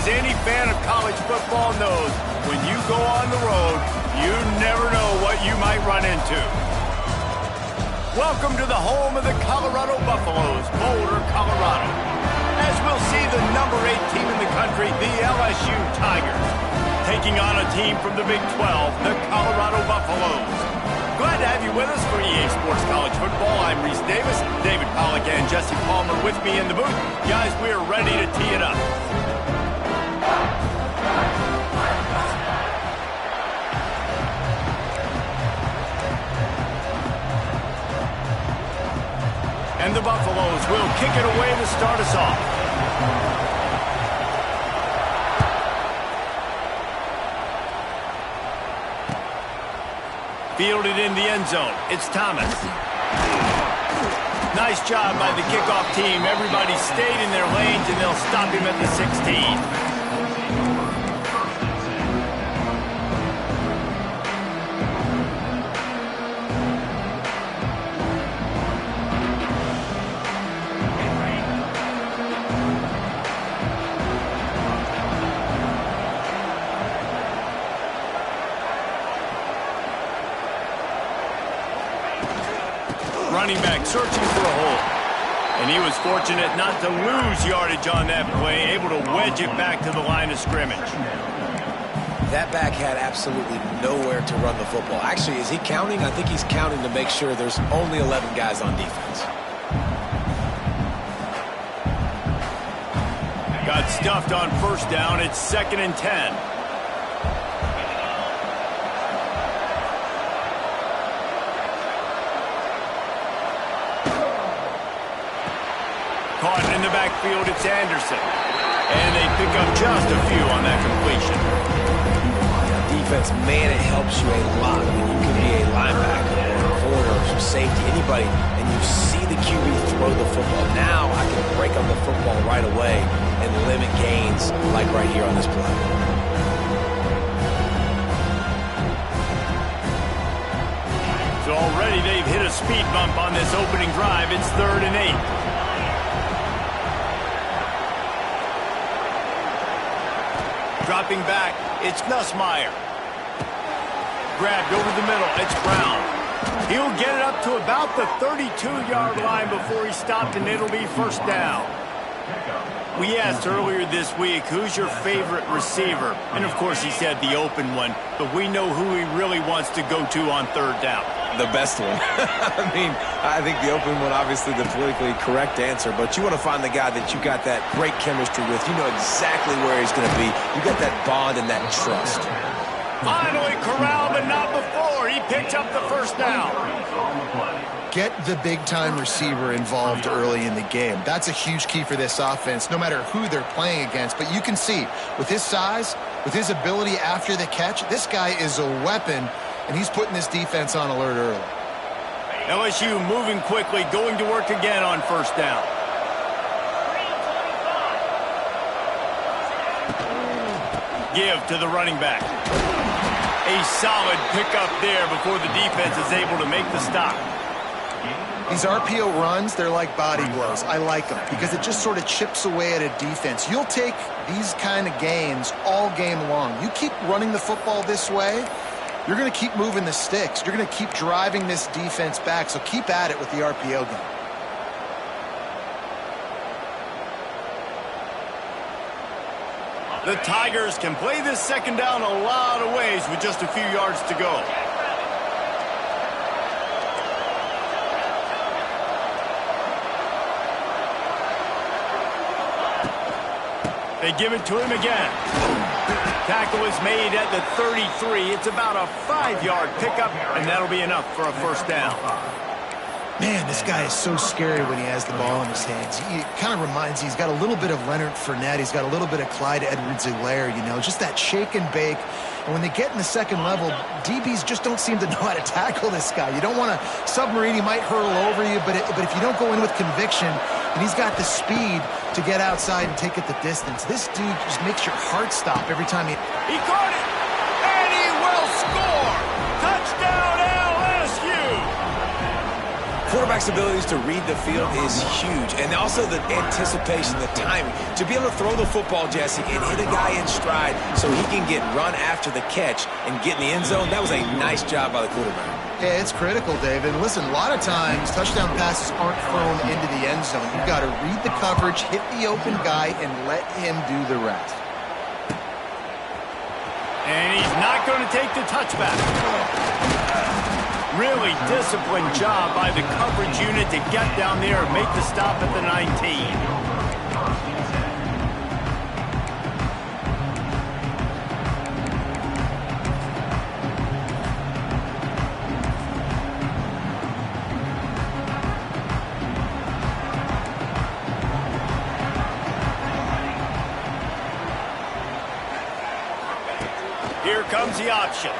As any fan of college football knows, when you go on the road, you never know what you might run into. Welcome to the home of the Colorado Buffaloes, Boulder, Colorado. As we'll see the number 8 team in the country, the LSU Tigers, taking on a team from the Big 12, the Colorado Buffaloes. Glad to have you with us for EA Sports College Football. I'm Reese Davis, David Pollack and Jesse Palmer with me in the booth. Guys, we are ready to tee it up. And the Buffaloes will kick it away to start us off. Fielded in the end zone. It's Thomas. Nice job by the kickoff team. Everybody stayed in their lanes, and they'll stop him at the 16. Running back searching for a hole. And he was fortunate not to lose yardage on that play, able to wedge it back to the line of scrimmage. That back had absolutely nowhere to run the football. Actually, is he counting? I think he's counting to make sure there's only 11 guys on defense. Got stuffed on first down. It's 2nd and 10. Caught in the backfield, it's Anderson. And they pick up just a few on that completion. Defense, man, it helps you a lot when you can be a linebacker or a corner or safety, anybody, and you see the QB throw the football. Now I can break on the football right away and limit gains like right here on this play. So already they've hit a speed bump on this opening drive. It's 3rd and 8. Dropping back, it's Nussmeier. Grabbed over the middle, it's Brown. He'll get it up to about the 32-yard line before he stopped, and it'll be first down. We asked earlier this week, who's your favorite receiver? And, of course, he said the open one, but we know who he really wants to go to on 3rd down. The best one. I mean, I think the open one, obviously the politically correct answer, but you want to find the guy that you got that great chemistry with. You know exactly where he's going to be. You got that bond and that trust. Finally corralled, but not before. He picked up the first down. Get the big-time receiver involved early in the game. That's a huge key for this offense, no matter who they're playing against. But you can see, with his size, with his ability after the catch, this guy is a weapon, and he's putting this defense on alert early. LSU moving quickly, going to work again on first down. Give to the running back. A solid pickup there before the defense is able to make the stop. These RPO runs, they're like body blows. I like them because it just sort of chips away at a defense. You'll take these kind of gains all game long. You keep running the football this way, you're going to keep moving the sticks. You're going to keep driving this defense back, so keep at it with the RPO game. The Tigers can play this second down a lot of ways with just a few yards to go. They give it to him again. Tackle is made at the 33. It's about a 5-yard pickup, and that'll be enough for a first down. Man, this guy is so scary when he has the ball in his hands. He kind of reminds me, he's got a little bit of Leonard Fournette. He's got a little bit of Clyde Edwards-Helaire, you know, just that shake and bake. And when they get in the second level, DBs just don't seem to know how to tackle this guy. You don't want to submarine. He might hurtle over you, but if you don't go in with conviction, and he's got the speed to get outside and take it the distance, this dude just makes your heart stop every time he caught it, and he will score. Touchdown, LSU. Quarterback's abilities to read the field is huge, and also the anticipation, the timing. To be able to throw the football, Jesse, and hit a guy in stride so he can get run after the catch and get in the end zone, that was a nice job by the quarterback. Yeah, it's critical, David. Listen, a lot of times touchdown passes aren't thrown into the end zone. You've got to read the coverage, hit the open guy, and let him do the rest. And he's not going to take the touchback. Really disciplined job by the coverage unit to get down there and make the stop at the 19. Here comes the option.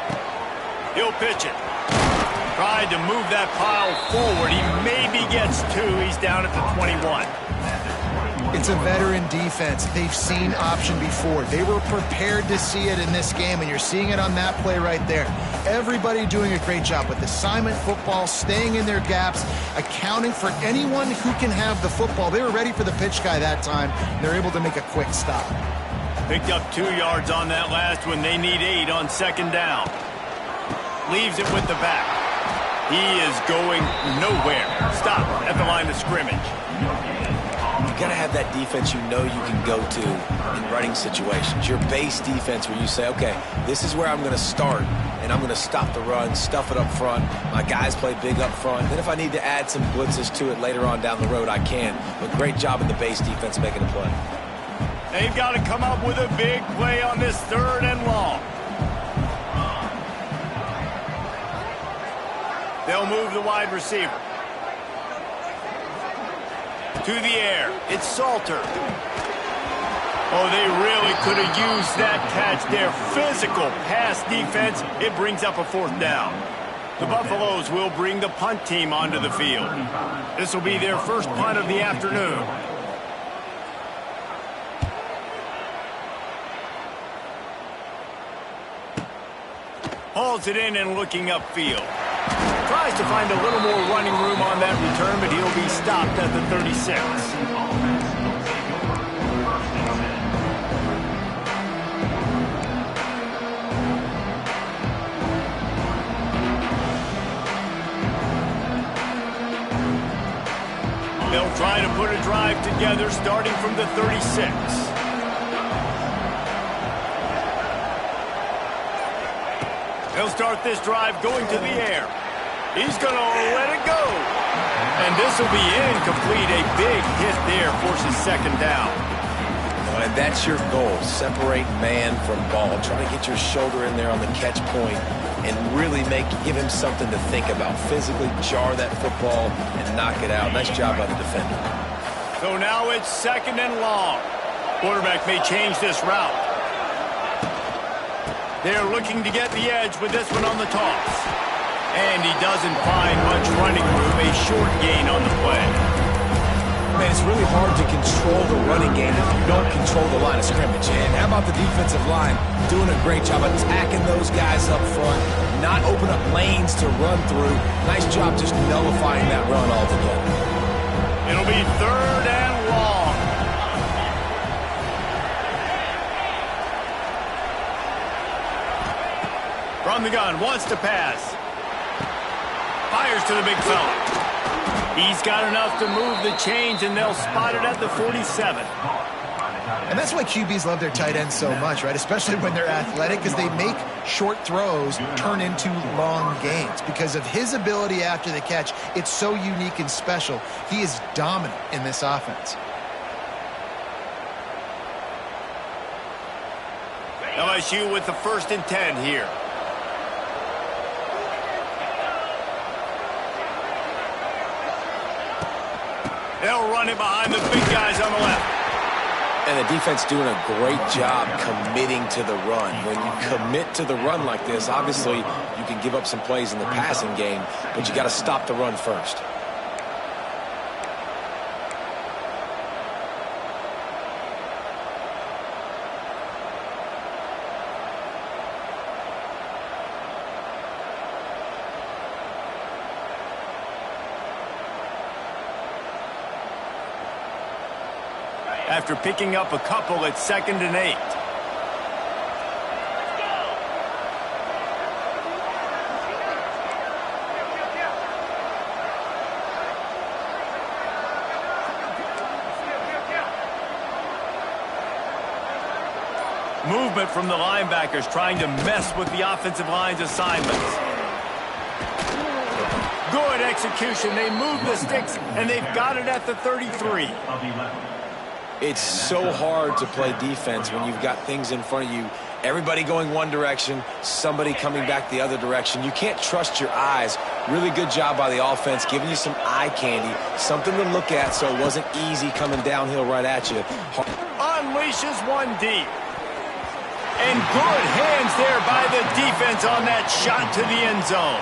He'll pitch it. Tried to move that pile forward. He maybe gets two. He's down at the 21. It's a veteran defense. They've seen option before. They were prepared to see it in this game, and you're seeing it on that play right there. Everybody doing a great job with assignment football, staying in their gaps, accounting for anyone who can have the football. They were ready for the pitch guy that time, and they're able to make a quick stop. Picked up 2 yards on that last one. They need 8 on second down. Leaves it with the back. He is going nowhere. Stop at the line of scrimmage. You've got to have that defense you know you can go to in running situations. Your base defense where you say, okay, this is where I'm going to start, and I'm going to stop the run, stuff it up front. My guys play big up front. Then if I need to add some blitzes to it later on down the road, I can. But great job in the base defense making a play. They've got to come up with a big play on this 3rd and long. They'll move the wide receiver. To the air. It's Salter. Oh, they really could have used that catch there. Physical pass defense. It brings up a 4th down. The Buffaloes will bring the punt team onto the field. This will be their first punt of the afternoon. Hauls it in and looking upfield. Tries to find a little more running room on that return, but he'll be stopped at the 36. They'll try to put a drive together starting from the 36. He'll start this drive going to the air. He's going to let it go. And this will be incomplete. A big hit there forces second down. Well, and that's your goal. Separate man from ball. Try to get your shoulder in there on the catch point and really give him something to think about. Physically jar that football and knock it out. Nice job by the defender. So now it's 2nd and long. Quarterback may change this route. They're looking to get the edge with this one on the toss. And he doesn't find much running room. A short gain on the play. Man, it's really hard to control the running game if you don't control the line of scrimmage. And how about the defensive line doing a great job attacking those guys up front, not open up lanes to run through. Nice job just nullifying that run altogether. It'll be 3rd and long. From the gun, wants to pass. Fires to the big fella. He's got enough to move the chains, and they'll spot it at the 47. And that's why QBs love their tight ends so much, right? Especially when they're athletic, because they make short throws turn into long gains. Because of his ability after the catch, it's so unique and special. He is dominant in this offense. LSU with the 1st and 10 here. They'll run it behind the big guys on the left. And the defense doing a great job committing to the run. When you commit to the run like this, obviously you can give up some plays in the passing game, but you got to stop the run first. after picking up a couple at 2nd and 8. Movement from the linebackers trying to mess with the offensive line's assignments. Good execution. They move the sticks, and they've got it at the 33. It's so hard to play defense when you've got things in front of you. Everybody going one direction, somebody coming back the other direction. You can't trust your eyes. Really good job by the offense, giving you some eye candy, something to look at so it wasn't easy coming downhill right at you. Unleashes one deep. And good hands there by the defense on that shot to the end zone.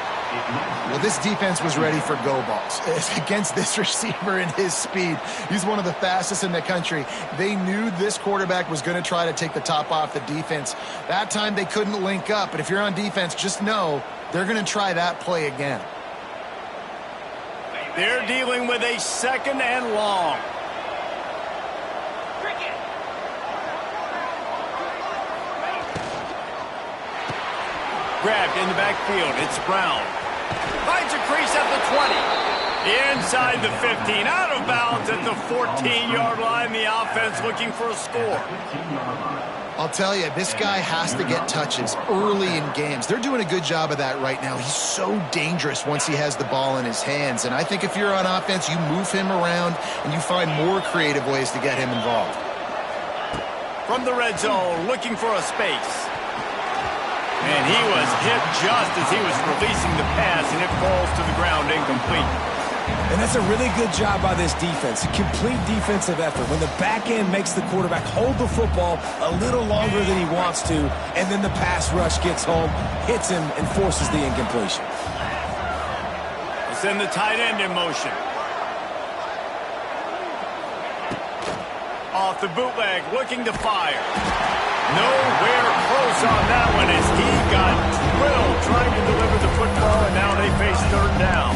Well, this defense was ready for go balls. Against this receiver and his speed, he's one of the fastest in the country. They knew this quarterback was going to try to take the top off the defense. That time they couldn't link up, but if you're on defense, just know they're going to try that play again. They're dealing with a 2nd and long. Grabbed in the backfield. It's Brown. Finds a crease at the 20. Inside the 15. Out of bounds at the 14-yard line. The offense looking for a score. I'll tell you, this guy has to get touches early in games. They're doing a good job of that right now. He's so dangerous once he has the ball in his hands. And I think if you're on offense, you move him around and you find more creative ways to get him involved. From the red zone, looking for a space. And he was hit just as he was releasing the pass, and it falls to the ground incomplete. And that's a really good job by this defense. Complete defensive effort. When the back end makes the quarterback hold the football a little longer than he wants to, and then the pass rush gets home, hits him, and forces the incompletion. Send the tight end in motion. Off the bootleg, looking to fire. Nowhere close on that one as he got drilled trying to deliver the football, and now they face 3rd down.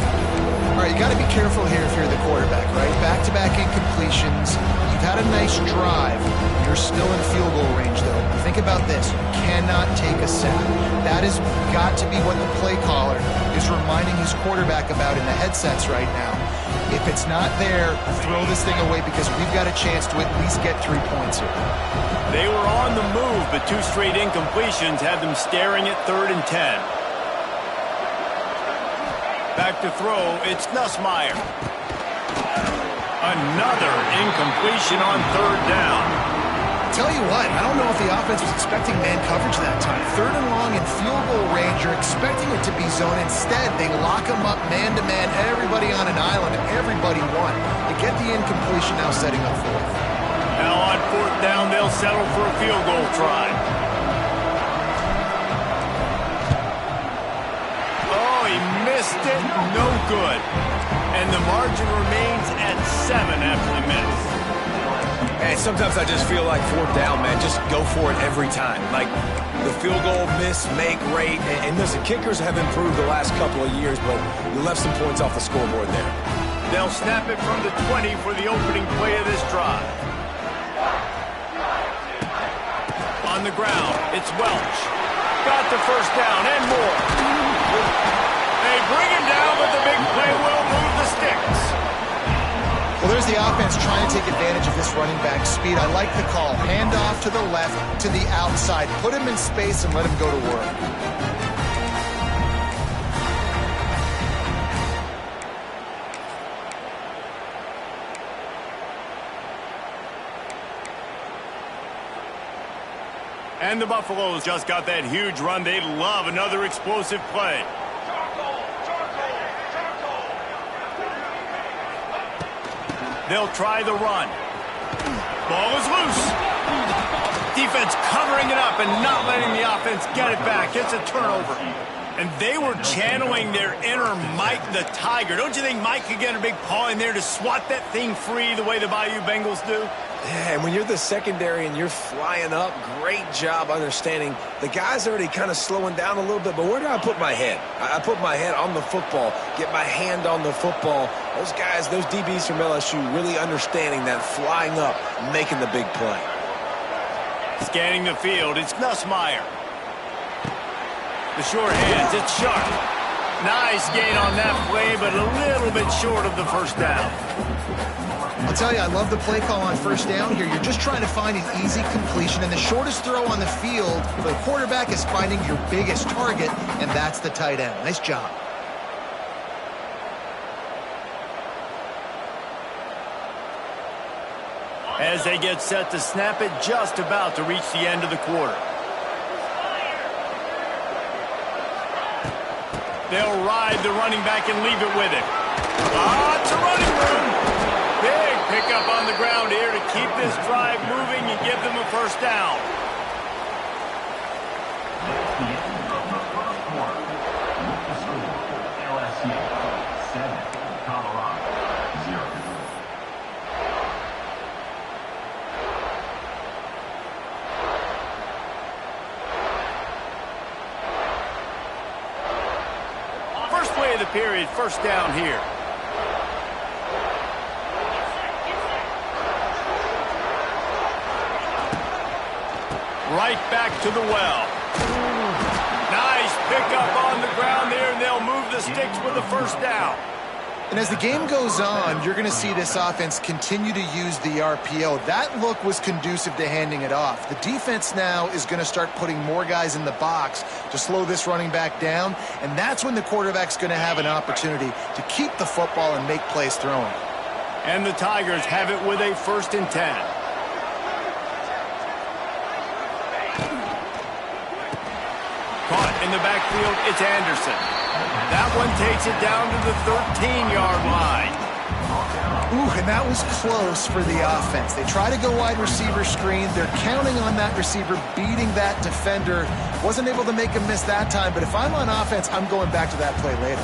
All right, you got to be careful here if you're the quarterback, right? Back-to-back incompletions. You've had a nice drive. You're still in field goal range, though. Think about this. You cannot take a sack. That has got to be what the play caller is reminding his quarterback about in the headsets right now. If it's not there, throw this thing away because we've got a chance to at least get 3 points here. They were on the move, but 2 straight incompletions had them staring at 3rd and 10. Back to throw, it's Nussmeier. Another incompletion on 3rd down. Tell you what, I don't know if the offense was expecting man coverage that time. 3rd and long in field goal range, you're expecting it to be zone. Instead, they lock them up man-to-man, everybody on an island, and everybody won. They get the incompletion now setting up 4th. Now on 4th down, they'll settle for a field goal try. Oh, he missed it. No good. And the margin remains at 7 after the miss. And sometimes I just feel like 4th down, man, just go for it every time. Like the field goal miss, make, rate. And listen, kickers have improved the last couple of years, but you left some points off the scoreboard there. They'll snap it from the 20 for the opening play of this drive. On the ground, it's Welch. Got the 1st down and more. They bring him down, but the big play will move the sticks. Well, there's the offense trying to take advantage of this running back speed. I like the call. Hand off to the left, to the outside. Put him in space and let him go to work. And the Buffaloes just got that huge run. They'd love another explosive play. They'll try the run. Ball is loose. Defense covering it up and not letting the offense get it back. It's a turnover. And they were channeling their inner Mike the Tiger. Don't you think Mike could get a big paw in there to swat that thing free the way the Bayou Bengals do? Yeah, and when you're the secondary and you're flying up, great job understanding the guy's already kind of slowing down a little bit, but where do I put my head? I put my head on the football, get my hand on the football. Those guys, those DBs from LSU really understanding that flying up, making the big play. Scanning the field, it's Nussmeier. The short hands, it's Sharp. Nice gain on that play, but a little bit short of the first down. I'll tell you, I love the play call on first down here. You're just trying to find an easy completion, and the shortest throw on the field for the quarterback is finding your biggest target, and that's the tight end. Nice job. As they get set to snap it, just about to reach the end of the quarter. They'll ride the running back and leave it with him. Lots of running room. Big pickup on the ground here to keep this drive moving and give them a first down. LSU 7, Colorado 0. First play of the period, first down here. Right back to the well. Nice pickup on the ground there, and they'll move the sticks with a first down. And as the game goes on, you're going to see this offense continue to use the RPO. That look was conducive to handing it off. The defense now is going to start putting more guys in the box to slow this running back down, and that's when the quarterback's going to have an opportunity to keep the football and make plays throwing. And the Tigers have it with a 1st and 10. Caught in the backfield, it's Anderson. That one takes it down to the 13-yard line. Ooh, and that was close for the offense. They try to go wide receiver screen. They're counting on that receiver beating that defender. Wasn't able to make him miss that time, but if I'm on offense, I'm going back to that play later.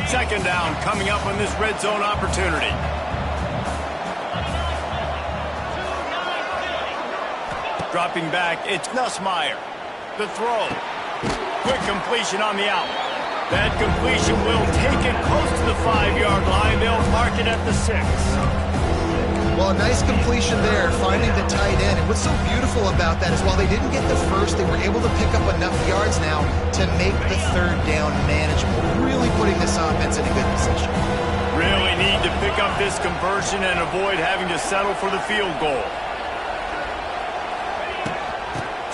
Second down coming up on this red zone opportunity. Dropping back, it's Nussmeier. The throw. Quick completion on the out. That completion will take it close to the 5-yard line. They'll mark it at the 6. Well, a nice completion there, finding the tight end. And what's so beautiful about that is while they didn't get the first, they were able to pick up enough yards now to make the third down manageable. Really putting this offense in a good position. Really need to pick up this conversion and avoid having to settle for the field goal.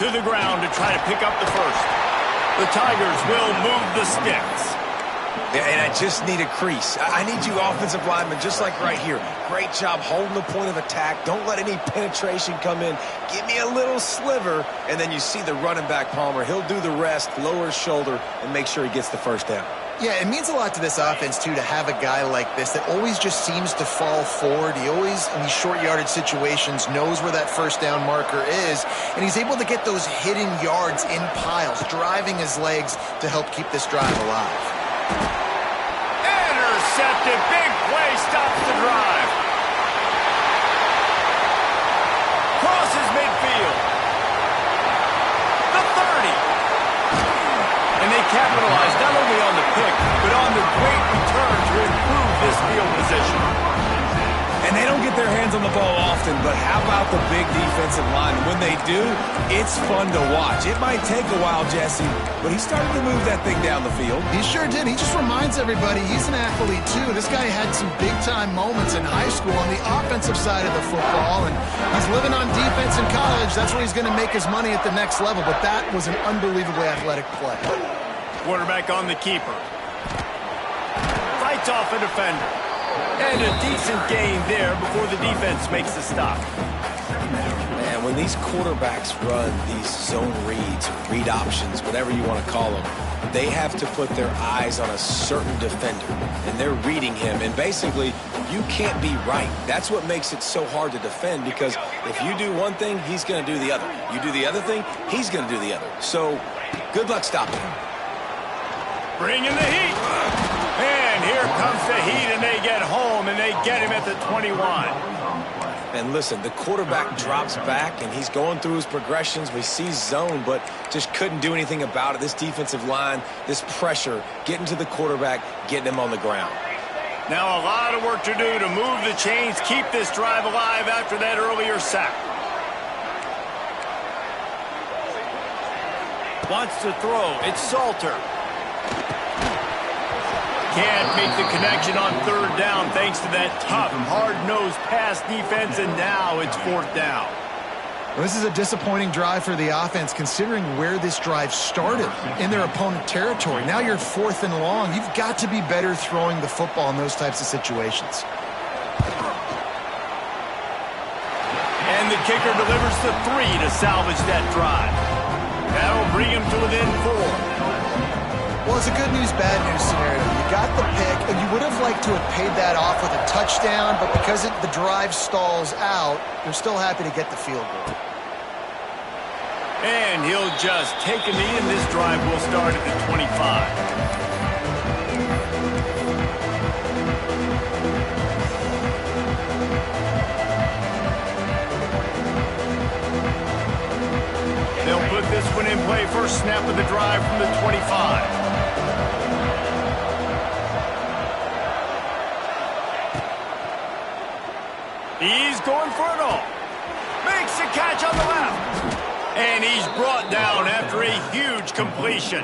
To the ground to try to pick up the first. The Tigers will move the sticks. Yeah, and I just need a crease. I need you offensive linemen, just like right here. Great job holding the point of attack. Don't let any penetration come in. Give me a little sliver, and then you see the running back, Palmer. He'll do the rest, lower his shoulder, and make sure he gets the first down. Yeah, it means a lot to this offense, too, to have a guy like this that always just seems to fall forward. He always, in these short yardage situations, knows where that first down marker is, and he's able to get those hidden yards in piles, driving his legs to help keep this drive alive. Intercepted. Big play stops the drive. Crosses midfield. The 30. And they capitalize not only on the pick, but on the great return to improve this field position. And they don't get their hands on the ball often, but how about the big defensive line? When they do, it's fun to watch. It might take a while, Jesse, but he started to move that thing down the field. He sure did. He just reminds everybody he's an athlete, too. This guy had some big-time moments in high school on the offensive side of the football, and he's living on defense in college. That's where he's going to make his money at the next level, but that was an unbelievably athletic play. Quarterback on the keeper. Fights off a defender. And a decent gain there before the defense makes the stop. Man, when these quarterbacks run these zone reads, read options, whatever you want to call them, they have to put their eyes on a certain defender, and they're reading him. And basically, you can't be right. That's what makes it so hard to defend, because if you do one thing, he's going to do the other. You do the other thing, he's going to do the other. So Good luck stopping him. Bringing the heat. And here comes the heat, and they get home, and they get him at the 21. And listen, the quarterback drops back, and he's going through his progressions. We see zone, but just couldn't do anything about it. This defensive line, this pressure, getting to the quarterback, getting him on the ground. Now a lot of work to do to move the chains, keep this drive alive after that earlier sack. Wants to throw. It's Salter. Can't make the connection on third down thanks to that tough, hard-nosed pass defense, and now it's fourth down. Well, this is a disappointing drive for the offense considering where this drive started in their opponent territory. Now you're fourth and long. You've got to be better throwing the football in those types of situations. And the kicker delivers the 3 to salvage that drive. That'll bring him to within 4. Well, it's a good news, bad news scenario. You got the pick, and you would have liked to have paid that off with a touchdown, but because the drive stalls out, they're still happy to get the field goal. And he'll just take a knee, and this drive will start at the 25. They'll put this one in play. First snap of the drive from the 25. He's going for it all. Makes the catch on the left. And he's brought down after a huge completion.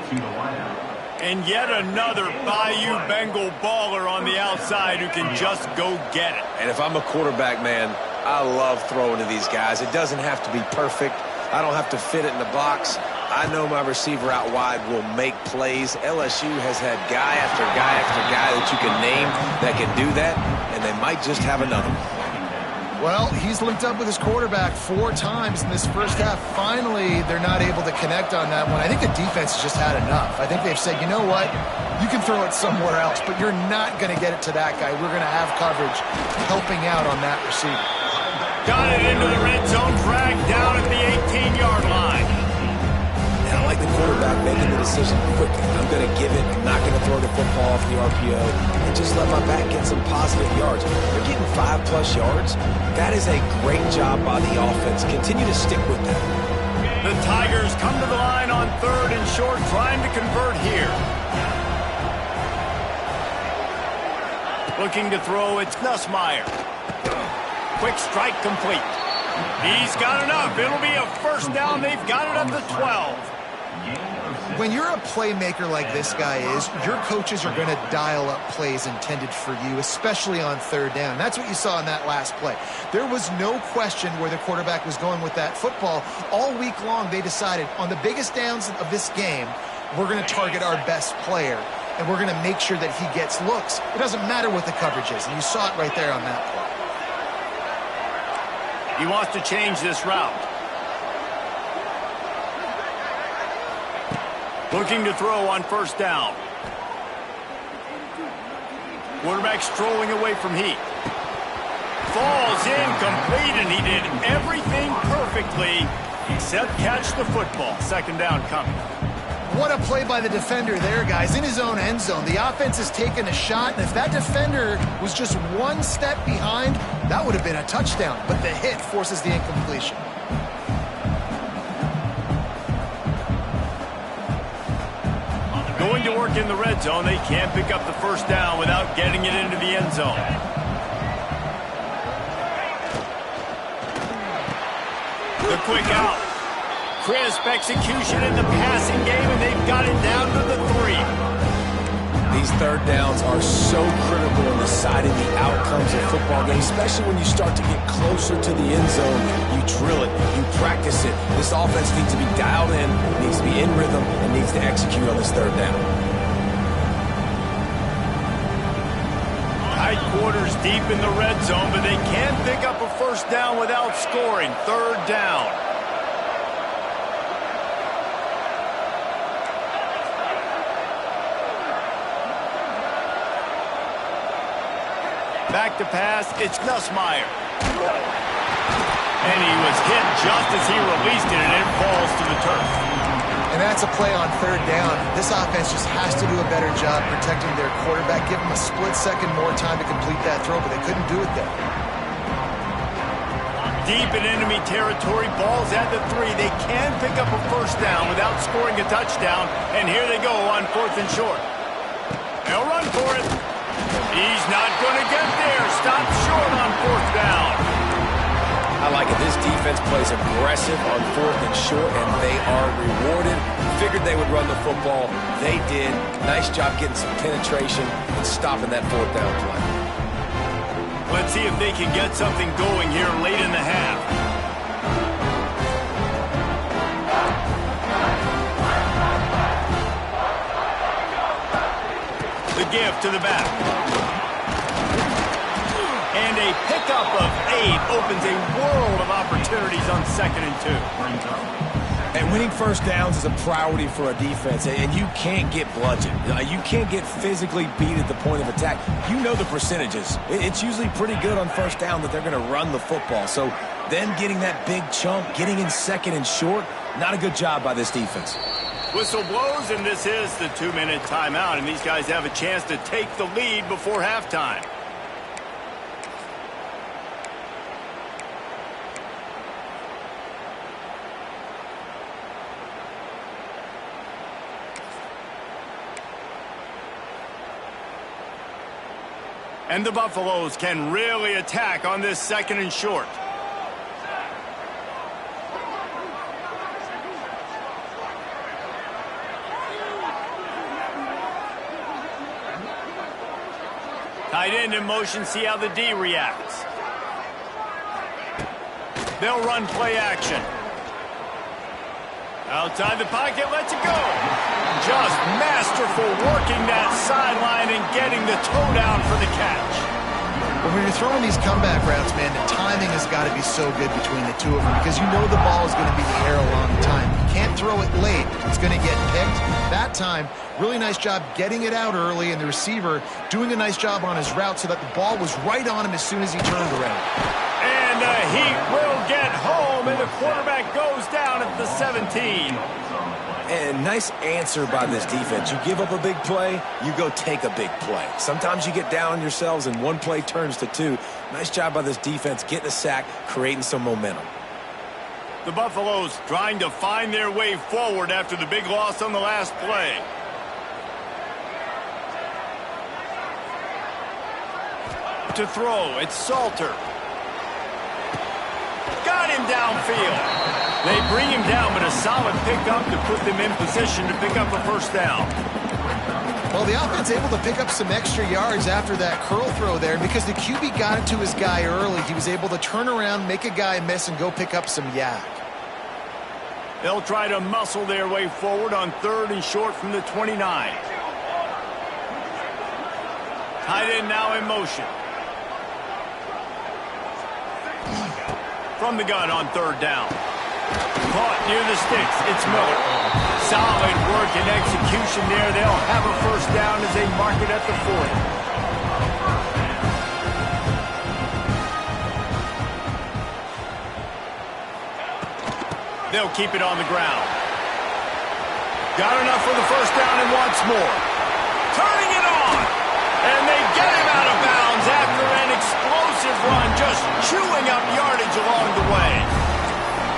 And yet another Bayou Bengal baller on the outside who can just go get it. And if I'm a quarterback, man, I love throwing to these guys. It doesn't have to be perfect. I don't have to fit it in the box. I know my receiver out wide will make plays. LSU has had guy after guy after guy that you can name that can do that, and they might just have another one. Well, he's linked up with his quarterback 4 times in this first half. Finally, they're not able to connect on that one. I think the defense has just had enough. I think they've said, you know what? You can throw it somewhere else, but you're not going to get it to that guy. We're going to have coverage helping out on that receiver. Got it into the red zone, dragged down at the 18-yard line. And I like the quarterback making the decision quickly. I'm going to give it. I'm not going to throw the football off the RPO and just let my back get some positive yards. They're getting 5+ yards. That is a great job by the offense. Continue to stick with that. The Tigers come to the line on 3rd and short, trying to convert here. Looking to throw, it's Nussmeier. Quick strike complete. He's got enough. It'll be a first down. They've got it at the 12. When you're a playmaker like this guy is, your coaches are going to dial up plays intended for you, especially on 3rd down. That's what you saw in that last play. There was no question where the quarterback was going with that football. All week long, they decided on the biggest downs of this game, we're going to target our best player, and we're going to make sure that he gets looks. It doesn't matter what the coverage is, and you saw it right there on that play. He wants to change this route. Looking to throw on 1st down. Quarterback strolling away from heat. Falls incomplete, and he did everything perfectly except catch the football. 2nd down coming. What a play by the defender there, guys. In his own end zone, the offense has taken a shot, and if that defender was just 1 step behind, that would have been a touchdown. But the hit forces the incompletion. Going to work in the red zone. They can't pick up the 1st down without getting it into the end zone. The quick out. Crisp execution in the passing game, and they've got it down to the 3. These 3rd downs are so critical in deciding the outcomes of football games, especially when you start to get closer to the end zone. You drill it, you practice it. This offense needs to be dialed in, needs to be in rhythm, and needs to execute on this 3rd down. Tight quarters deep in the red zone, but they can't pick up a 1st down without scoring. 3rd down. Back to pass, it's Nussmeier. And he was hit just as he released it, and it falls to the turf. And that's a play on third down. This offense just has to do a better job protecting their quarterback. Give them a split second more time to complete that throw, but they couldn't do it there. Deep in enemy territory, ball's at the 3. They can pick up a first down without scoring a touchdown, and here they go on 4th and short. They'll run for it. He's not going to get there. Stop short on 4th down. I like it. This defense plays aggressive on 4th and short, and they are rewarded. Figured they would run the football. They did. Nice job getting some penetration and stopping that 4th down play. Let's see if they can get something going here late in the half. The give to the back. And a pickup of 8 opens a world of opportunities on 2nd and 2. And winning first downs is a priority for a defense, and you can't get bludgeoned. You can't get physically beat at the point of attack. You know the percentages. It's usually pretty good on first down that they're going to run the football. So then getting that big chunk, getting in 2nd and short, not a good job by this defense. Whistle blows, and this is the 2-minute timeout, and these guys have a chance to take the lead before halftime. And the Buffaloes can really attack on this 2nd and short. Tight end in motion, see how the D reacts. They'll run play action. Outside the pocket, lets it go. Just masterful working that sideline and getting the toe down for the catch. Well, when you're throwing these comeback routes, man, the timing has got to be so good between the two of them because you know the ball is going to be in the air a long time. You can't throw it late. It's going to get picked. That time, really nice job getting it out early, and the receiver doing a nice job on his route so that the ball was right on him as soon as he turned around. And he will get home, and the quarterback goes down at the 17. And nice answer by this defense. You give up a big play, you go take a big play. Sometimes you get down on yourselves and one play turns to 2. Nice job by this defense getting a sack, creating some momentum. The Buffaloes trying to find their way forward after the big loss on the last play. To throw, it's Salter. Got him downfield. They bring him down, but a solid pickup to put them in position to pick up a first down. Well, the offense able to pick up some extra yards after that curl throw there. Because the QB got it to his guy early, he was able to turn around, make a guy miss, and go pick up some yak. They'll try to muscle their way forward on 3rd and short from the 29. Tight end now in motion. From the gun on 3rd down. Caught near the sticks. It's Miller. Solid work and execution there. They'll have a first down as they mark it at the 40. They'll keep it on the ground. Got enough for the first down and wants more. Turning it on. And they get him out of bounds after an explosive run, just chewing up yardage along the way.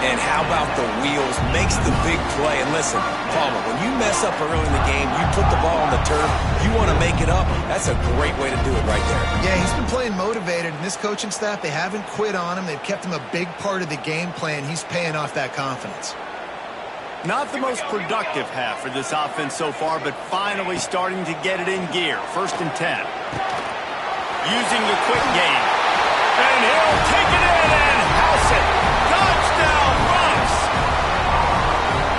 And how about the wheels? Makes the big play. And listen, Palmer, when you mess up early in the game, you put the ball on the turf, you want to make it up, that's a great way to do it right there. Yeah, he's been playing motivated, and this coaching staff, they haven't quit on him. They've kept him a big part of the game plan. He's paying off that confidence. Not the most productive half for this offense so far, but finally starting to get it in gear. 1st and 10. Using the quick game. And he'll take it in and house it. Touchdown, Bucks!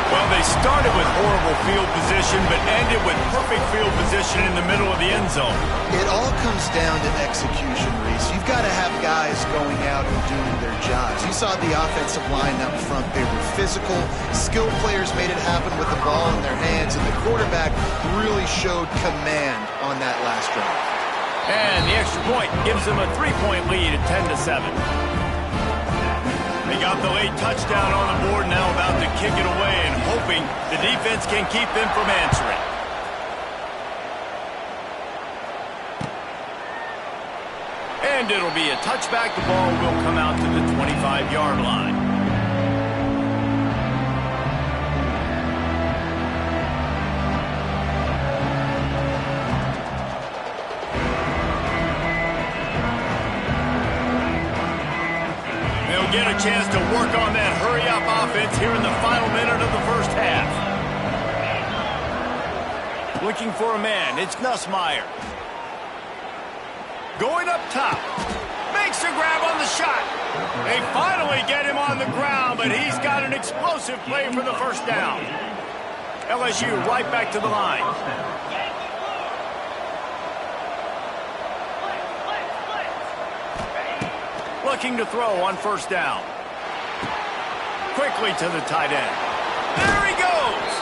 Well, they started with horrible field position, but ended with perfect field position in the middle of the end zone. It all comes down to execution, Reese. You've got to have guys going out and doing their jobs. You saw the offensive line up front. They were physical. Skilled players made it happen with the ball in their hands, and the quarterback really showed command on that last drive. And the extra point gives them a 3-point lead at 10-7. They got the late touchdown on the board, now about to kick it away and hoping the defense can keep them from answering. And it'll be a touchback. The ball will come out to the 25-yard line. They'll get a chance to work on that hurry-up offense here in the final minute of the first half. Looking for a man. It's Nussmeier. Going up top. Makes a grab on the shot. They finally get him on the ground, but he's got an explosive play for the first down. LSU right back to the line. Looking to throw on first down. Quickly to the tight end. There he goes.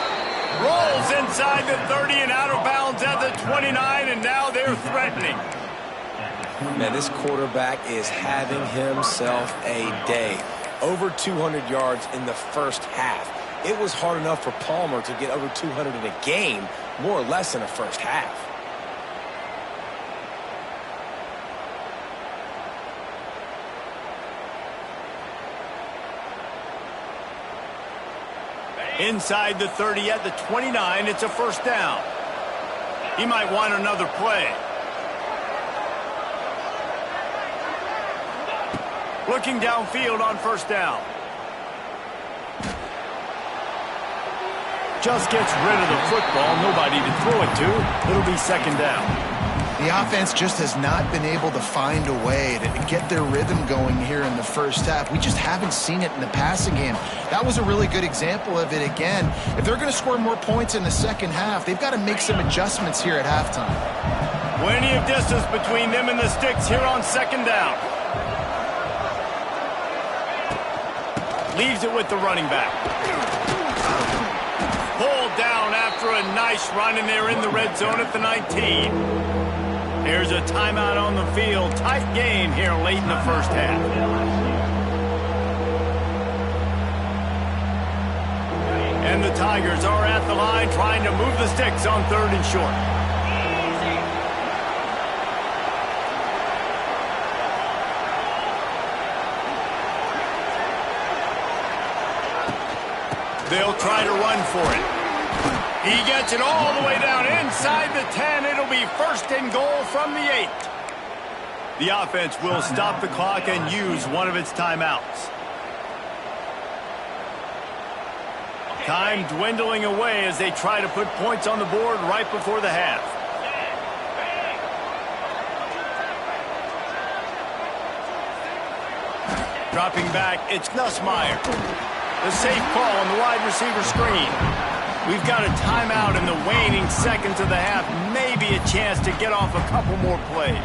Rolls inside the 30 and out of bounds at the 29, and now they're threatening. Man, this quarterback is having himself a day. Over 200 yards in the first half. It was hard enough for Palmer to get over 200 in a game, more or less in the first half. Inside the 30 at the 29, it's a first down. He might want another play. Looking downfield on first down. Just gets rid of the football. Nobody to throw it to. It'll be second down. The offense just has not been able to find a way to get their rhythm going here in the first half. We just haven't seen it in the passing game. That was a really good example of it again. If they're going to score more points in the second half, they've got to make some adjustments here at halftime. Plenty of distance between them and the sticks here on second down. Leaves it with the running back. Pulled down after a nice run, and they're in the red zone at the 19. There's a timeout on the field. Tight game here late in the first half. And the Tigers are at the line trying to move the sticks on third and short. They'll try to run for it. He gets it all the way down inside the 10. It'll be first and goal from the 8. The offense will stop the clock and use one of its timeouts. Time dwindling away as they try to put points on the board right before the half. Dropping back, it's Nussmeier. The safe call on the wide receiver screen. We've got a timeout in the waning seconds of the half. Maybe a chance to get off a couple more plays.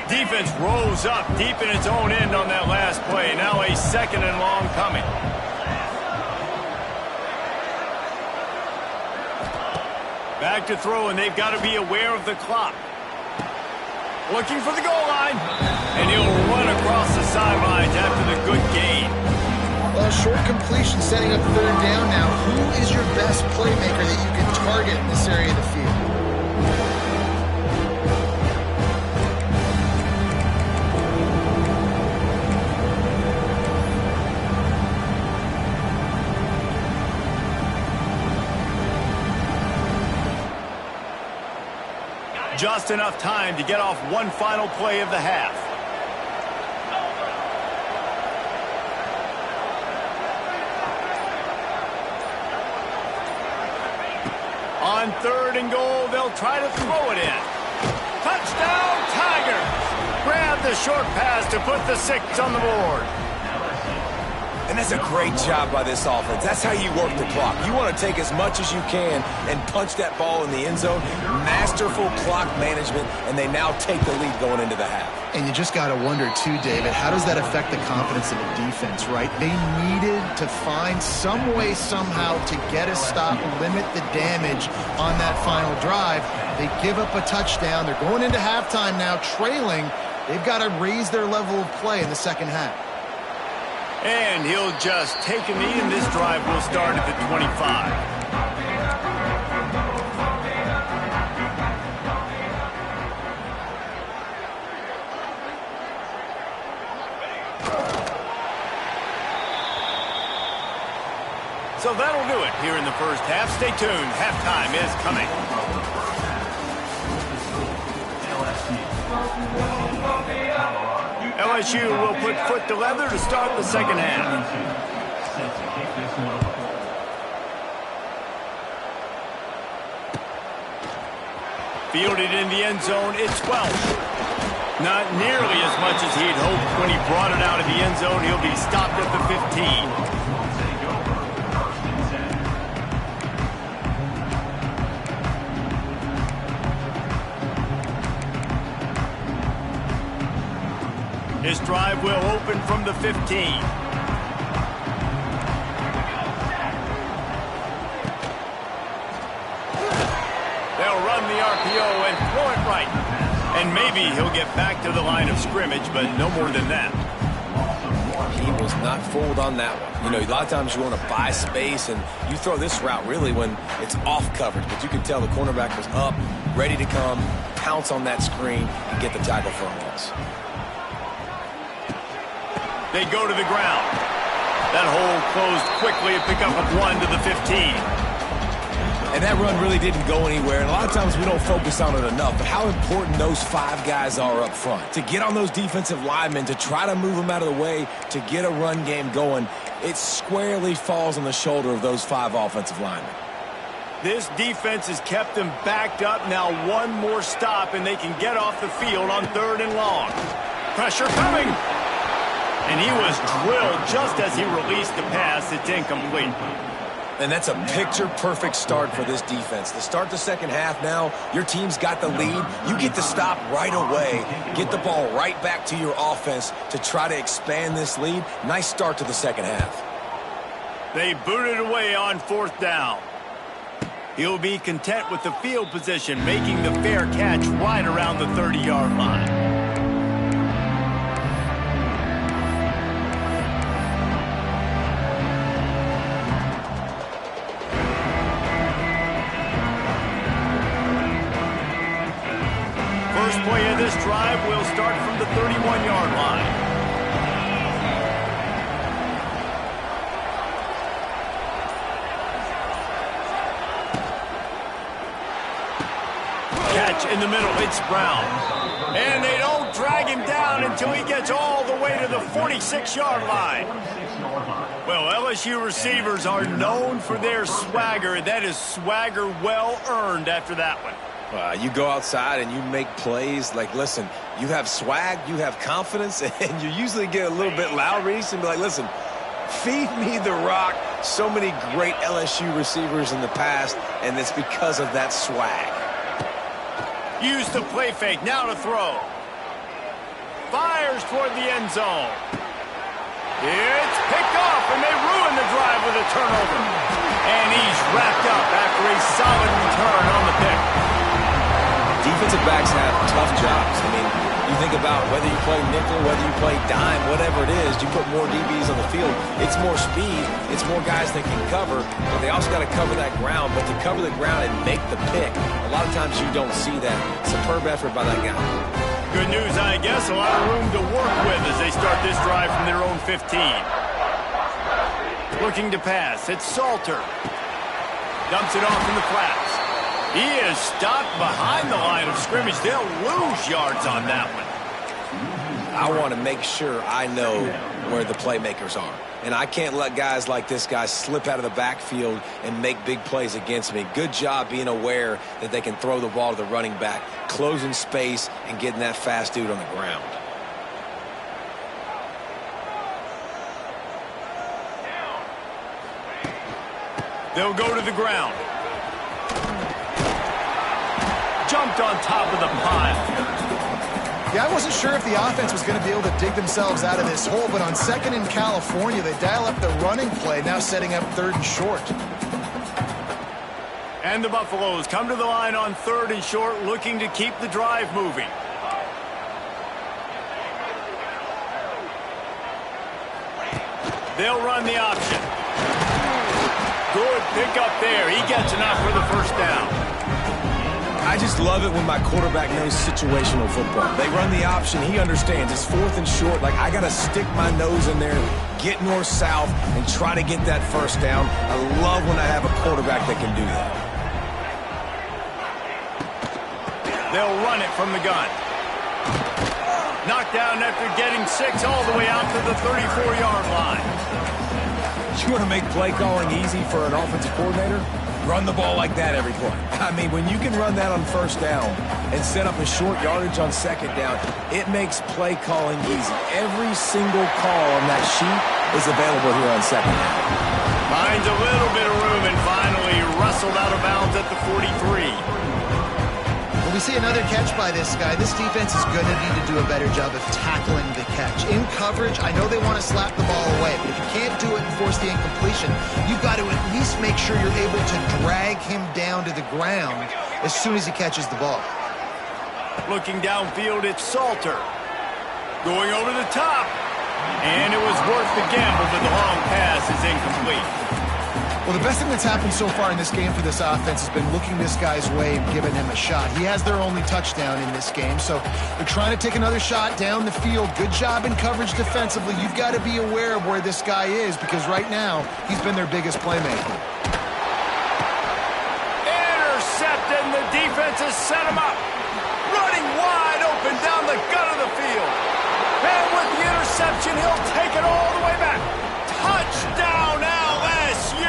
Defense rose up deep in its own end on that last play. Now a second and long coming. Back to throw, and they've got to be aware of the clock. Looking for the goal line. And he'll run across the sidelines after the good gain. Well, short completion setting up third down now. Who is your best playmaker that you can target in this area of the field? Just enough time to get off one final play of the half. On third and goal, they'll try to throw it in. Touchdown, Tigers! Grab the short pass to put the 6 on the board. And that's a great job by this offense. That's how you work the clock. You want to take as much as you can and punch that ball in the end zone. Masterful clock management, and they now take the lead going into the half. And you just got to wonder, too, David, how does that affect the confidence of the defense, right? They needed to find some way, somehow, to get a stop, limit the damage on that final drive. They give up a touchdown. They're going into halftime now, trailing. They've got to raise their level of play in the second half. And he'll just take a knee, and this drive will start at the 25. So that'll do it here in the first half. Stay tuned. Halftime is coming. LSU will put foot to leather to start the second half. Fielded in the end zone, it's Welsh. Not nearly as much as he'd hoped when he brought it out of the end zone. He'll be stopped at the 15. This drive will open from the 15. They'll run the RPO and throw it right. And maybe he'll get back to the line of scrimmage, but no more than that. He was not fooled on that one. You know, a lot of times you want to buy space, and you throw this route really when it's off coverage. But you can tell the cornerback was up, ready to come, pounce on that screen, and get the tackle for a loss. They go to the ground. That hole closed quickly, a pickup of 1 to the 15. And that run really didn't go anywhere. And a lot of times we don't focus on it enough, but how important those 5 guys are up front. To get on those defensive linemen, to try to move them out of the way, to get a run game going, it squarely falls on the shoulder of those 5 offensive linemen. This defense has kept them backed up. Now one more stop, and they can get off the field on 3rd and long. Pressure coming. And he was drilled just as he released the pass. It's incomplete. And that's a picture-perfect start for this defense. To start the second half now, your team's got the lead. You get to stop right away, get the ball right back to your offense to try to expand this lead. Nice start to the second half. They booted away on 4th down. He'll be content with the field position, making the fair catch right around the 30-yard line. First play of this drive will start from the 31-yard line. Catch in the middle, it's Brown. And they don't drag him down until he gets all the way to the 46-yard line. Well, LSU receivers are known for their swagger. That is swagger well earned after that one. You go outside and you make plays. Like, listen, you have swag, you have confidence, and you usually get a little bit loud, Reese, and be like, listen, feed me the rock. So many great LSU receivers in the past, and it's because of that swag. Use the play fake, now to throw. Fires toward the end zone. It's picked off, and they ruin the drive with a turnover. And he's wrapped up after a solid return on the pick. Defensive backs have tough jobs. I mean, you think about whether you play nickel, whether you play dime, whatever it is, you put more DBs on the field. It's more speed. It's more guys that can cover, but they also got to cover that ground. But to cover the ground and make the pick, a lot of times you don't see that. Superb effort by that guy. Good news, I guess. A lot of room to work with as they start this drive from their own 15. Looking to pass. It's Salter. Dumps it off in the flats. He is stopped behind the line of scrimmage. They'll lose yards on that one. I want to make sure I know where the playmakers are. And I can't let guys like this guy slip out of the backfield and make big plays against me. Good job being aware that they can throw the ball to the running back, closing space, and getting that fast dude on the ground. They'll go to the ground. Jumped on top of the pile. Yeah, I wasn't sure if the offense was going to be able to dig themselves out of this hole, but on 2nd and California, they dial up the running play, now setting up 3rd and short. And the Buffaloes come to the line on 3rd and short, looking to keep the drive moving. They'll run the option. Good pickup there. He gets enough for the first down. I just love it when my quarterback knows situational football. They run the option. He understands. It's 4th and short. Like, I got to stick my nose in there, get north-south, and try to get that first down. I love when I have a quarterback that can do that. They'll run it from the gun. Knocked down after getting 6 all the way out to the 34-yard line. You want to make play calling easy for an offensive coordinator? Run the ball like that every play. I mean, when you can run that on first down and set up a short yardage on 2nd down, it makes play calling easy. Every single call on that sheet is available here on 2nd down. Finds a little bit of room and finally wrestled out of bounds at the 43. We see another catch by this guy. This defense is going to need to do a better job of tackling the catch. In coverage, I know they want to slap the ball away, but if you can't do it and force the incompletion, you've got to at least make sure you're able to drag him down to the ground as soon as he catches the ball. Looking downfield, it's Salter. Going over the top. And it was worth the gamble, but the long pass is incomplete. Well, the best thing that's happened so far in this game for this offense has been looking this guy's way and giving him a shot. He has their only touchdown in this game, so they're trying to take another shot down the field. Good job in coverage defensively. You've got to be aware of where this guy is because right now he's been their biggest playmaker. Intercepted, and the defense has set him up. Running wide open down the gut of the field. And with the interception, he'll take it all the way back. Touchdown, LSU!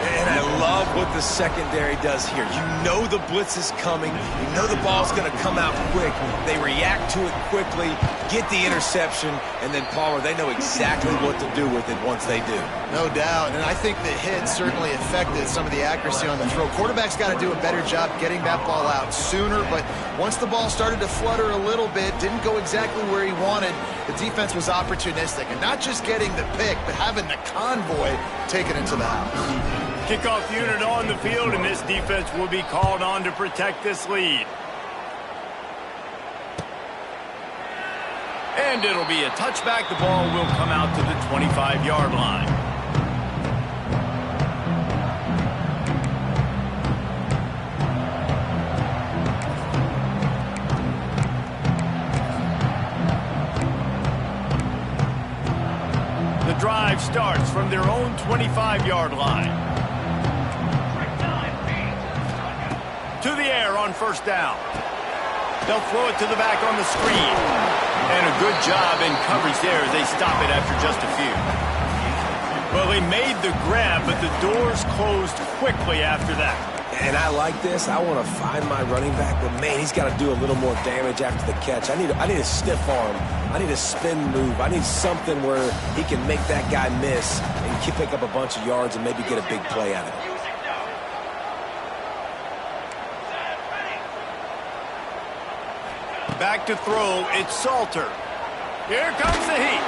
And I love what the secondary does here. You know the blitz is coming. You know the ball's going to come out quick. They react to it quickly, get the interception, and then Palmer, they know exactly what to do with it once they do. No doubt, and I think the hit certainly affected some of the accuracy on the throw. Quarterback's got to do a better job getting that ball out sooner, but once the ball started to flutter a little bit, didn't go exactly where he wanted, the defense was opportunistic, and not just getting the pick, but having the convoy taken into the house. Kickoff unit on the field, and this defense will be called on to protect this lead. And it'll be a touchback. The ball will come out to the 25-yard line. The drive starts from their own 25-yard line. To the air on first down. They'll throw it to the back on the screen. And a good job in coverage there as they stop it after just a few. Well, they made the grab, but the doors closed quickly after that. And I like this. I want to find my running back, but man, he's got to do a little more damage after the catch. I need a stiff arm. I need a spin move. I need something where he can make that guy miss and pick up a bunch of yards and maybe get a big play out of it. Back to throw, it's Salter. Here comes the heat.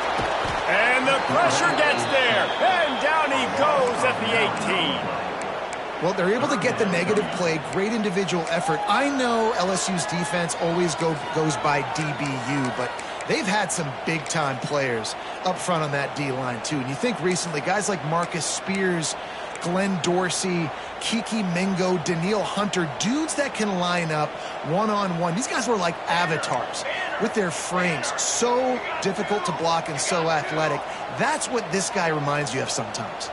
And the pressure gets there. And down he goes at the 18. Well, they're able to get the negative play, great individual effort. I know LSU's defense always goes by DBU, but they've had some big-time players up front on that D-line, too. And you think recently, guys like Marcus Spears, Glenn Dorsey, Kiki Mingo, Daniil Hunter, dudes that can line up one-on-one. These guys were like avatars with their frames. So difficult to block and so athletic. That's what this guy reminds you of sometimes.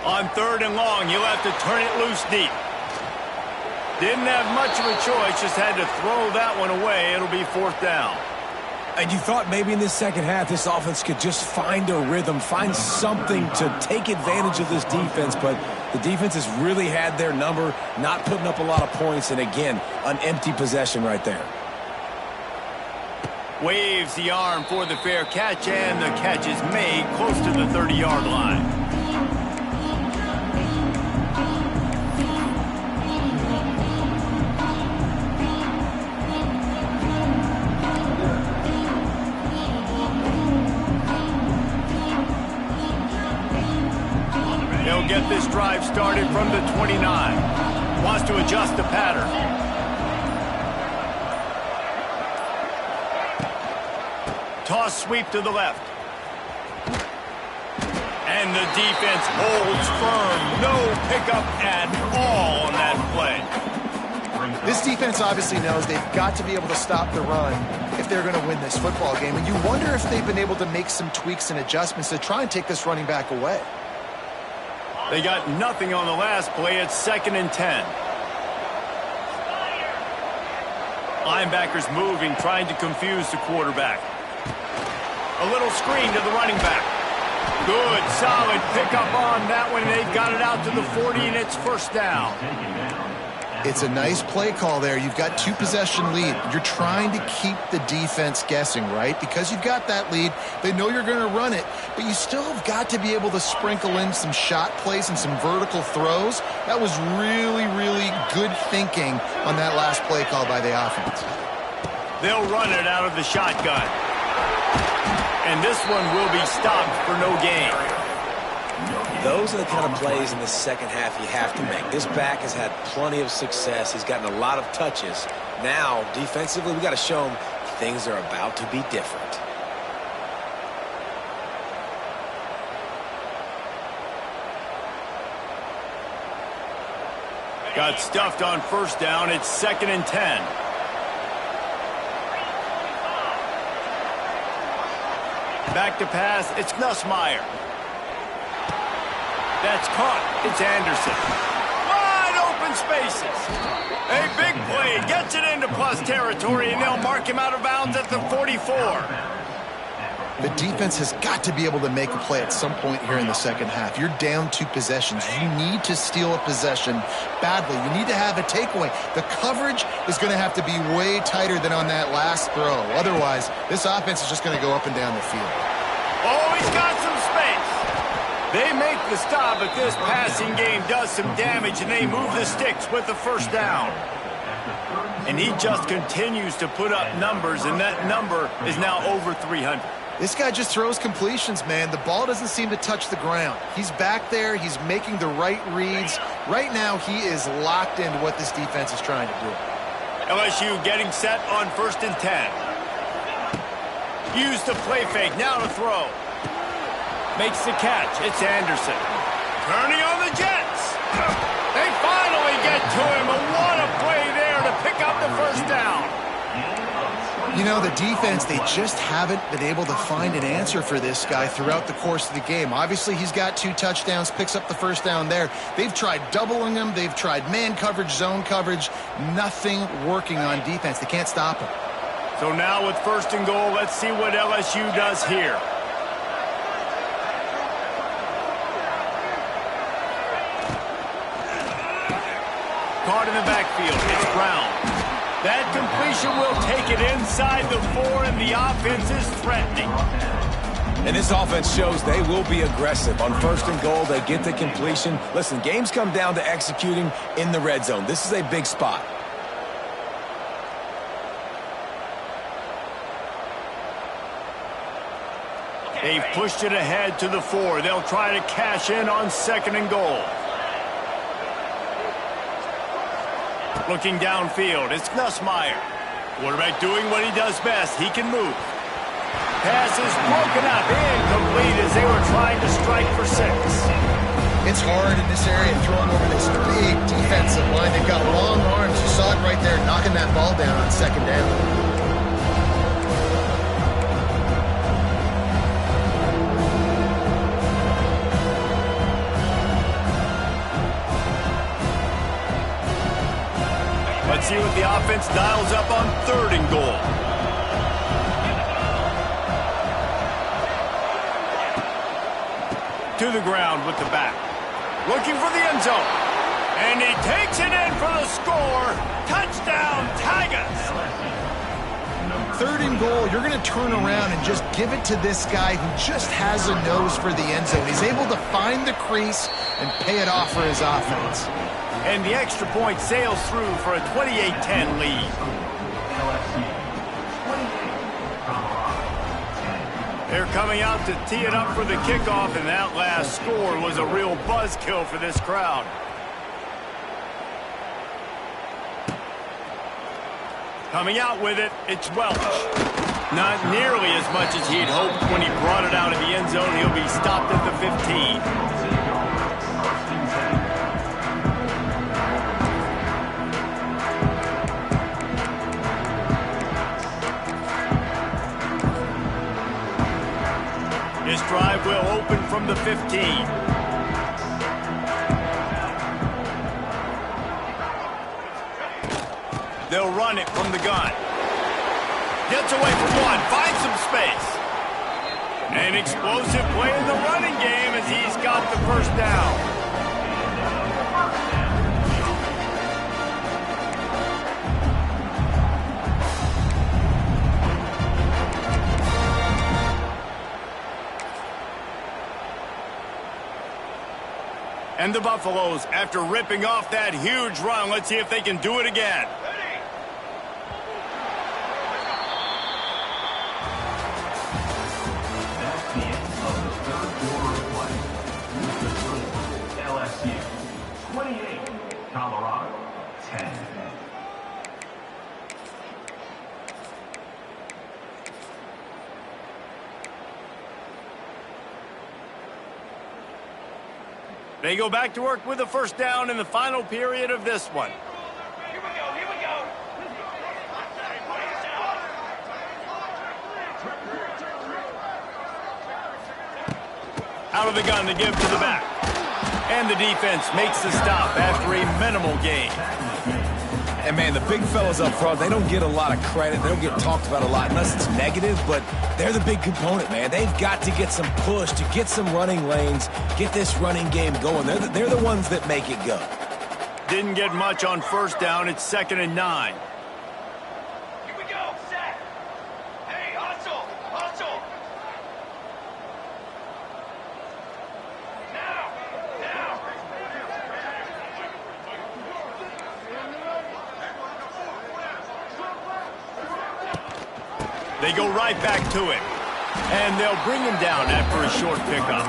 On 3rd and long, you'll have to turn it loose deep. Didn't have much of a choice, just had to throw that one away. It'll be 4th down. And you thought maybe in this second half this offense could just find a rhythm, find something to take advantage of this defense, but the defense has really had their number, not putting up a lot of points, and again, an empty possession right there. Waves the arm for the fair catch, and the catch is made close to the 30-yard line. drive started from the 29. Wants to adjust the pattern. Toss sweep to the left. And the defense holds firm. No pickup at all on that play. This defense obviously knows they've got to be able to stop the run if they're going to win this football game. And you wonder if they've been able to make some tweaks and adjustments to try and take this running back away. They got nothing on the last play. It's 2nd and 10. Linebackers moving, trying to confuse the quarterback. A little screen to the running back. Good, solid pickup on that one. They've got it out to the 40, and it's 1st down. It's a nice play call there. You've got 2-possession lead. You're trying to keep the defense guessing, right? Because you've got that lead, they know you're going to run it, but you still have got to be able to sprinkle in some shot plays and some vertical throws. That was really, really good thinking on that last play call by the offense. They'll run it out of the shotgun. And this one will be stopped for no gain. Those are the kind of plays in the second half you have to make. This back has had plenty of success. He's gotten a lot of touches. Now, defensively, we got to show him things are about to be different. Got stuffed on 1st down. It's 2nd and 10. Back to pass. It's Nussmeier. That's caught. It's Anderson. Wide open spaces. A big play. Gets it into plus territory, and they'll mark him out of bounds at the 44. The defense has got to be able to make a play at some point here in the second half. You're down 2 possessions. You need to steal a possession badly. You need to have a takeaway. The coverage is going to have to be way tighter than on that last throw. Otherwise, this offense is just going to go up and down the field. Oh, he's got some space. They make the stop, but this passing game does some damage, and they move the sticks with the 1st down. And he just continues to put up numbers, and that number is now over 300. This guy just throws completions, man. The ball doesn't seem to touch the ground. He's back there. He's making the right reads. Right now, he is locked into what this defense is trying to do. LSU getting set on 1st and 10. Use the play fake. Now to throw. Makes the catch. It's Anderson. Turning on the Jets. They finally get to him. And what a play there to pick up the 1st down. You know, the defense, they just haven't been able to find an answer for this guy throughout the course of the game. Obviously, he's got 2 touchdowns, picks up the 1st down there. They've tried doubling him. They've tried man coverage, zone coverage. Nothing working on defense. They can't stop him. So now with 1st and goal, let's see what LSU does here. Caught in the backfield. It's Brown. That completion will take it inside the 4, and the offense is threatening. And this offense shows they will be aggressive. On 1st and goal, they get the completion. Listen, games come down to executing in the red zone. This is a big spot. They've pushed it ahead to the 4. They'll try to cash in on 2nd and goal. Looking downfield, it's Nussmeier. Quarterback doing what he does best. He can move. Pass is broken up, incomplete as they were trying to strike for 6. It's hard in this area throwing over this big defensive line. They've got long arms. You saw it right there, knocking that ball down on 2nd down. Let's see what the offense dials up on 3rd and goal. To the ground with the back. Looking for the end zone. And he takes it in for the score. Touchdown, Tigers. 3rd and goal, you're going to turn around and just give it to this guy who just has a nose for the end zone. He's able to find the crease and pay it off for his offense. And the extra point sails through for a 28-10 lead. They're coming out to tee it up for the kickoff, and that last score was a real buzzkill for this crowd. Coming out with it, it's Welch. Not nearly as much as he'd hoped when he brought it out of the end zone. He'll be stopped at the 15. This drive will open from the 15. They'll run it from the gun. Gets away from one, finds some space. An explosive play in the running game as he's got the first down. And the Buffaloes, after ripping off that huge run, let's see if they can do it again. That's the end of the third quarter of play. With the score, LSU 28, Colorado 10. They go back to work with a first down in the final period of this one. Here we go. Out of the gun to give to the back. And the defense makes the stop after a minimal gain. And, man, the big fellas up front, they don't get a lot of credit. They don't get talked about a lot unless it's negative, but they're the big component, man. They've got to get some push, to get some running lanes, get this running game going. They're the ones that make it go. Didn't get much on first down. It's 2nd and 9. Here we go. Set. Hey, hustle. Now. They go right back to it. And they'll bring him down after a short pickup.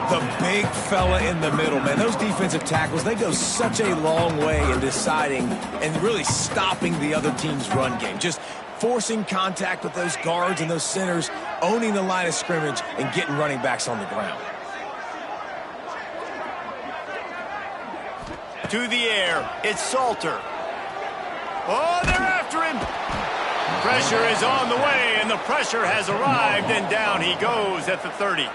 The big fella in the middle, man. Those defensive tackles, they go such a long way in deciding and really stopping the other team's run game. Just forcing contact with those guards and those centers, owning the line of scrimmage, and getting running backs on the ground. To the air, it's Salter. Oh, they're after him. Pressure is on the way, and the pressure has arrived, and down he goes at the 30.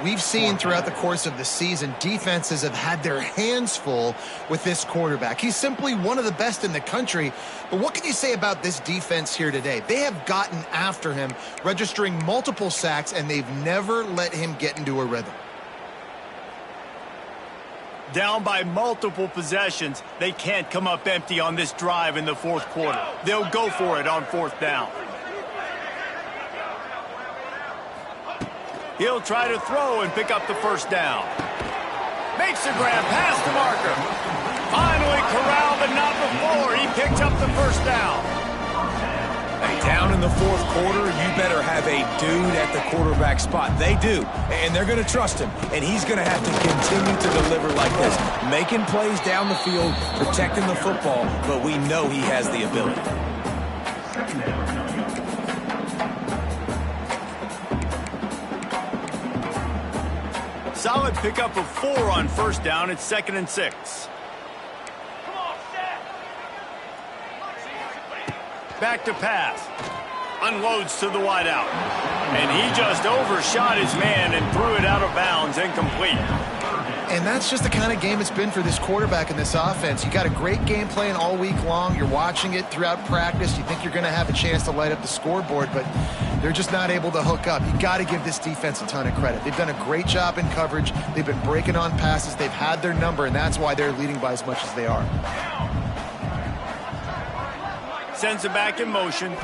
We've seen throughout the course of the season, defenses have had their hands full with this quarterback. He's simply one of the best in the country. But what can you say about this defense here today? They have gotten after him, registering multiple sacks, and they've never let him get into a rhythm. Down by multiple possessions, they can't come up empty on this drive in the fourth quarter. They'll go for it on 4th down. He'll try to throw and pick up the first down. Makes the grab past the marker. Finally corralled, but not before. He picks up the first down. Hey, down in the fourth quarter, you better have a dude at the quarterback spot. They do, and they're going to trust him, and he's going to have to continue to deliver like this, making plays down the field, protecting the football, but we know he has the ability. Solid pickup of 4 on first down. It's 2nd and 6. Come on, set. Back to pass. Unloads to the wideout. And he just overshot his man and threw it out of bounds, incomplete. And that's just the kind of game it's been for this quarterback in this offense. You got a great game plan all week long. You're watching it throughout practice. You think you're going to have a chance to light up the scoreboard, but they're just not able to hook up. You got to give this defense a ton of credit. They've done a great job in coverage. They've been breaking on passes. They've had their number, and that's why they're leading by as much as they are. Sends it back in motion.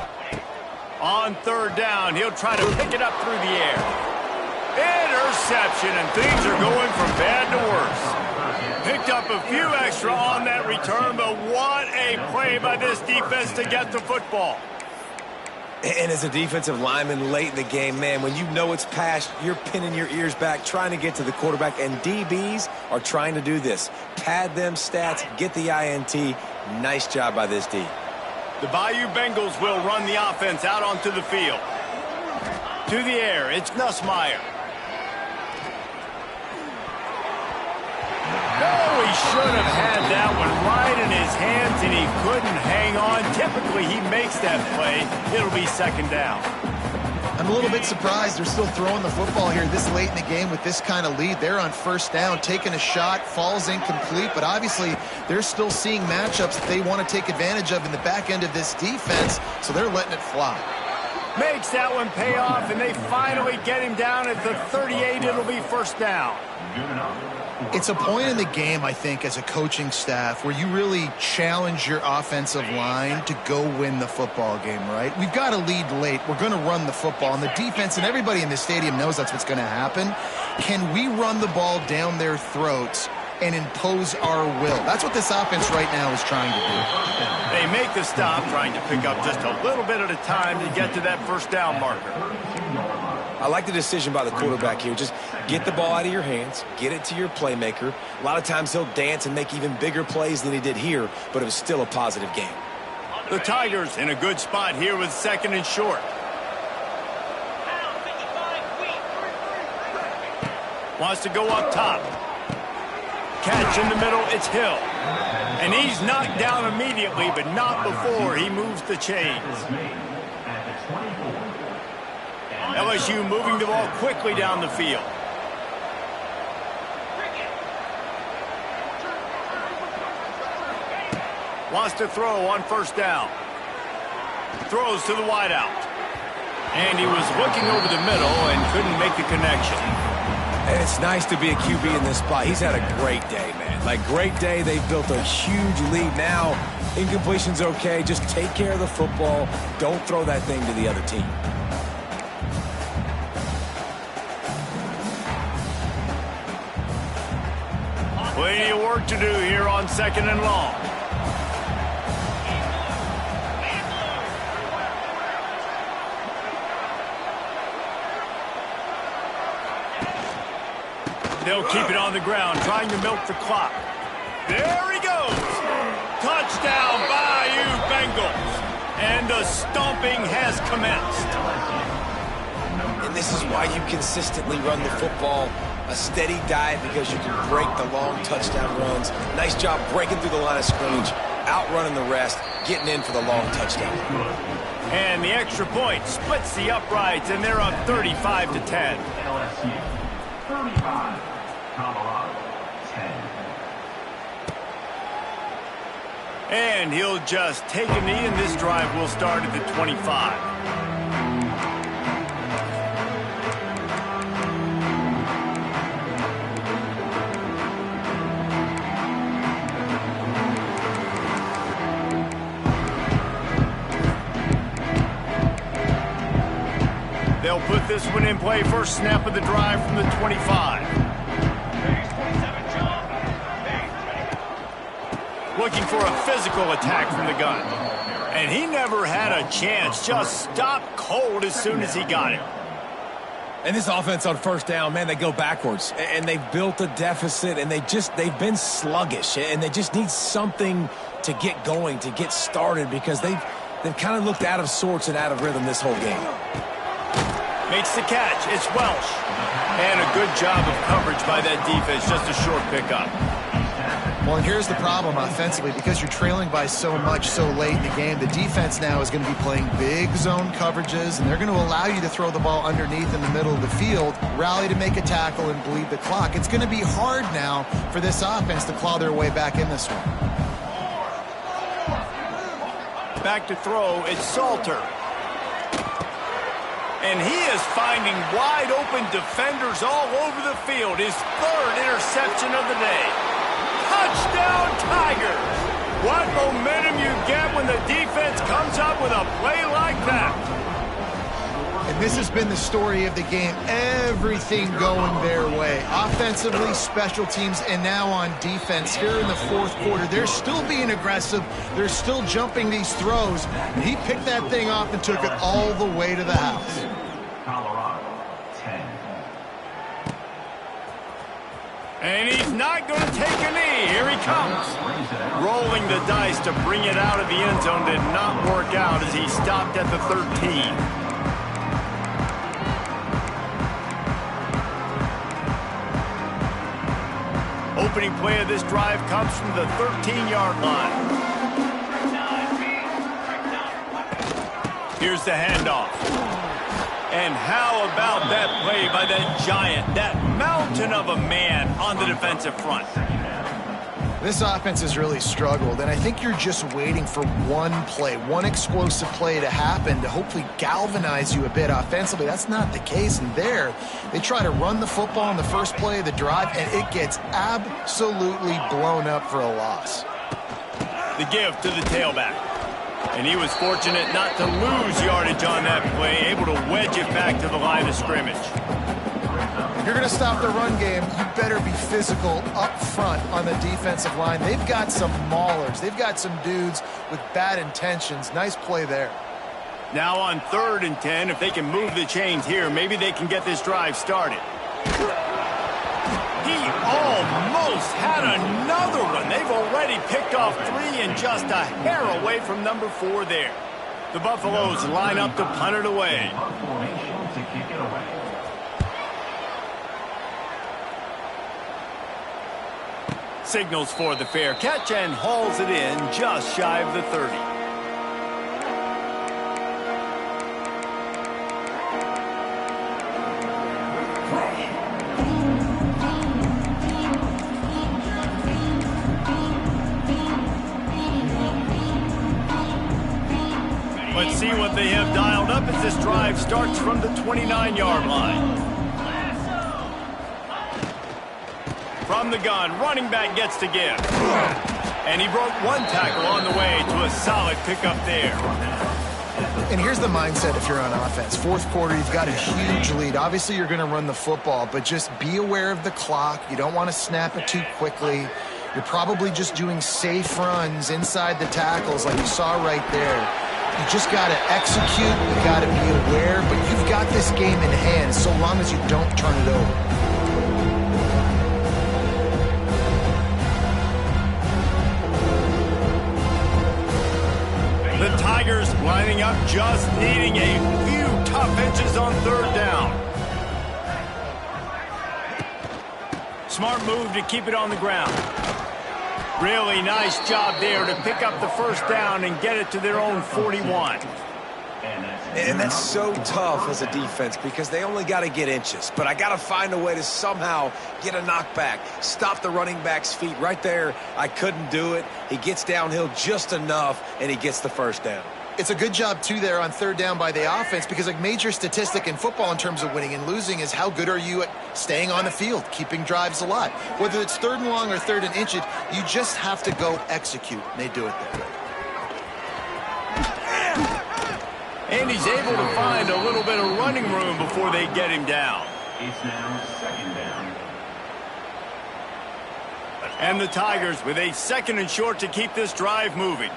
On 3rd down, he'll try to pick it up through the air. Interception, and things are going from bad to worse. Picked up a few extra on that return, but what a play by this defense to get the football. And as a defensive lineman late in the game, man, when you know it's past, you're pinning your ears back, trying to get to the quarterback, and DBs are trying to do this. Pad them stats, get the INT. Nice job by this D. The Bayou Bengals will run the offense out onto the field. To the air, it's Nussmeier. Oh, he should have had that one right in his hands, and he couldn't hang on. Typically, he makes that play. It'll be second down. I'm a little bit surprised they're still throwing the football here this late in the game with this kind of lead. They're on first down, taking a shot, falls incomplete, but obviously they're still seeing matchups that they want to take advantage of in the back end of this defense, so they're letting it fly. Makes that one pay off, and they finally get him down at the 38. It'll be first down. It's a point in the game, I think, as a coaching staff where you really challenge your offensive line to go win the football game, right? We've got to lead late. We're going to run the football, and the defense and everybody in the stadium knows that's what's going to happen. Can we run the ball down their throats and impose our will? That's what this offense right now is trying to do. They make the stop, trying to pick up just a little bit at a time to get to that first down marker. I like the decision by the quarterback here. Just get the ball out of your hands, get it to your playmaker. A lot of times he'll dance and make even bigger plays than he did here, but it was still a positive game. The Tigers in a good spot here with second and short. Wants to go up top. Catch in the middle, it's Hill. And he's knocked down immediately, but not before he moves the chains. LSU moving the ball quickly down the field. Wants to throw on first down. Throws to the wideout. And he was looking over the middle and couldn't make the connection. And it's nice to be a QB in this spot. He's had a great day, man. Like, great day. They've built a huge lead. Now, incompletion's okay. Just take care of the football. Don't throw that thing to the other team. Plenty of work to do here on second and long. They'll keep it on the ground, trying to milk the clock. There he goes. Touchdown, Bayou Bengals. And the stomping has commenced. And this is why you consistently run the football. A steady diet because you can break the long touchdown runs. Nice job breaking through the line of scrimmage, outrunning the rest, getting in for the long touchdown. And the extra point splits the uprights, and they're up 35-10. LSU 35, Colorado 10. And he'll just take a knee, and this drive will start at the 25. They'll put this one in play. First snap of the drive from the 25. Looking for a physical attack from the gun. And he never had a chance. Just stopped cold as soon as he got it. And this offense on first down, man, they go backwards. And they've built a deficit, and they've been sluggish. And they just need something to get going, to get started, because they've kind of looked out of sorts and out of rhythm this whole game. Makes the catch. It's Welsh. And a good job of coverage by that defense. Just a short pickup. Well, and here's the problem offensively. Because you're trailing by so much so late in the game, the defense now is going to be playing big zone coverages, and they're going to allow you to throw the ball underneath in the middle of the field, rally to make a tackle, and bleed the clock. It's going to be hard now for this offense to claw their way back in this one. Back to throw. It's Salter. And he is finding wide-open defenders all over the field. His third interception of the day. Touchdown, Tigers! What momentum you get when the defense comes up with a play like that. And This has been the story of the game. Everything going their way. Offensively, special teams, and now on defense. Here in the fourth quarter, they're still being aggressive. They're still jumping these throws. And he picked that thing off and took it all the way to the house. Colorado, 10. And he's not going to take a knee. Here he comes. Rolling the dice to bring it out of the end zone did not work out as he stopped at the 13. Opening play of this drive comes from the 13-yard line. Here's the handoff. And how about that play by that giant, that mountain of a man on the defensive front? This offense has really struggled, and I think you're just waiting for one play, one explosive play to happen to hopefully galvanize you a bit offensively. That's not the case, and there, they try to run the football on the first play of the drive, and it gets absolutely blown up for a loss. The give to the tailback. And he was fortunate not to lose yardage on that play, able to wedge it back to the line of scrimmage. If you're going to stop the run game, you better be physical up front on the defensive line. They've got some maulers. They've got some dudes with bad intentions. Nice play there. Now on 3rd and 10, if they can move the chains here, maybe they can get this drive started. He almost had another one. They've already picked off 3 and just a hair away from number 4 there. The Buffaloes line up to punt it away. Formation to kick it away. Signals for the fair catch and hauls it in just shy of the 30. Let's see what they have dialed up as this drive starts from the 29-yard line. From the gun, running back gets to give. And he broke one tackle on the way to a solid pickup there. And here's the mindset if you're on offense. Fourth quarter, you've got a huge lead. Obviously, you're going to run the football, but just be aware of the clock. You don't want to snap it too quickly. You're probably just doing safe runs inside the tackles like you saw right there. You just got to execute. You got to be aware, but you've got this game in hand so long as you don't turn it over. The Tigers lining up, just needing a few tough inches on 3rd down. Smart move to keep it on the ground. Really nice job there to pick up the first down and get it to their own 41. And that's so tough as a defense because they only got to get inches. But I got to find a way to somehow get a knockback, stop the running back's feet right there. I couldn't do it. He gets downhill just enough, and he gets the first down. It's a good job, too, there on 3rd down by the offense because a major statistic in football in terms of winning and losing is how good are you at staying on the field, keeping drives alive. Whether it's 3rd and long or 3rd and inches, you just have to go execute, and they do it there. And he's able to find a little bit of running room before they get him down. It's now 2nd down. And the Tigers with a 2nd and short to keep this drive moving.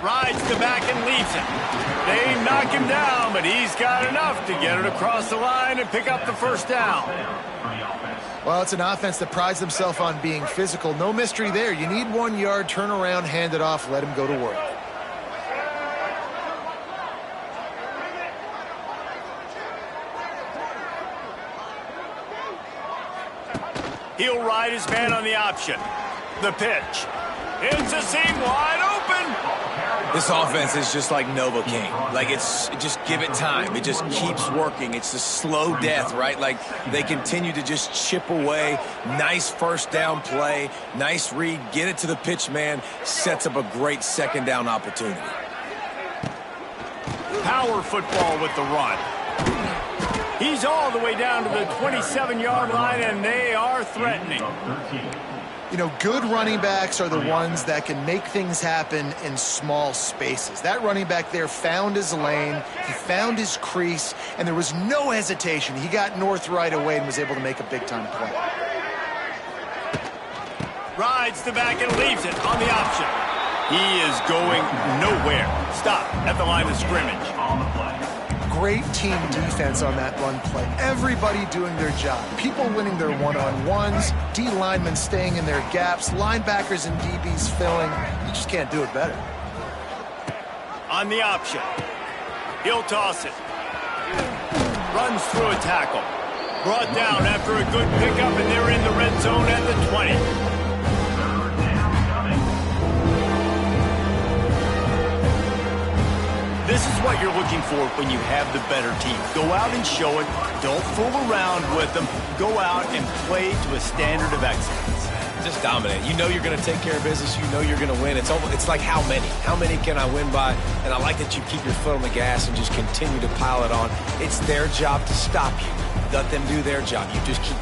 Rides the back and leaves it. They knock him down, but he's got enough to get it across the line and pick up the first down. Well, it's an offense that prides themselves on being physical. No mystery there. You need 1 yard, turn around, hand it off, let him go to work. He'll ride his man on the option. The pitch. It's a seam wide open. This offense is just like Novocaine. Like, it's just give it time. It just keeps working. It's a slow death, right? Like, they continue to just chip away. Nice first down play. Nice read. Get it to the pitch man. Sets up a great 2nd down opportunity. Power football with the run. He's all the way down to the 27-yard line, and they are threatening. You know, good running backs are the ones that can make things happen in small spaces. That running back there found his lane, he found his crease, and there was no hesitation. He got north right away and was able to make a big-time play. Rides the back and leaves it on the option. He is going nowhere. Stop at the line of scrimmage. On the play. Great team defense on that run play. Everybody doing their job. People winning their one-on-ones, D linemen staying in their gaps, linebackers and DBs filling. You just can't do it better. On the option. He'll toss it. Runs through a tackle. Brought down after a good pickup, and they're in the red zone at the 20. Third down coming. This is what you're looking for when you have the better team. Go out and show it. Don't fool around with them. Go out and play to a standard of excellence. Just dominate. You know you're going to take care of business. You know you're going to win. It's like how many? How many can I win by? And I like that you keep your foot on the gas and just continue to pile it on. It's their job to stop you. Let them do their job. You just keep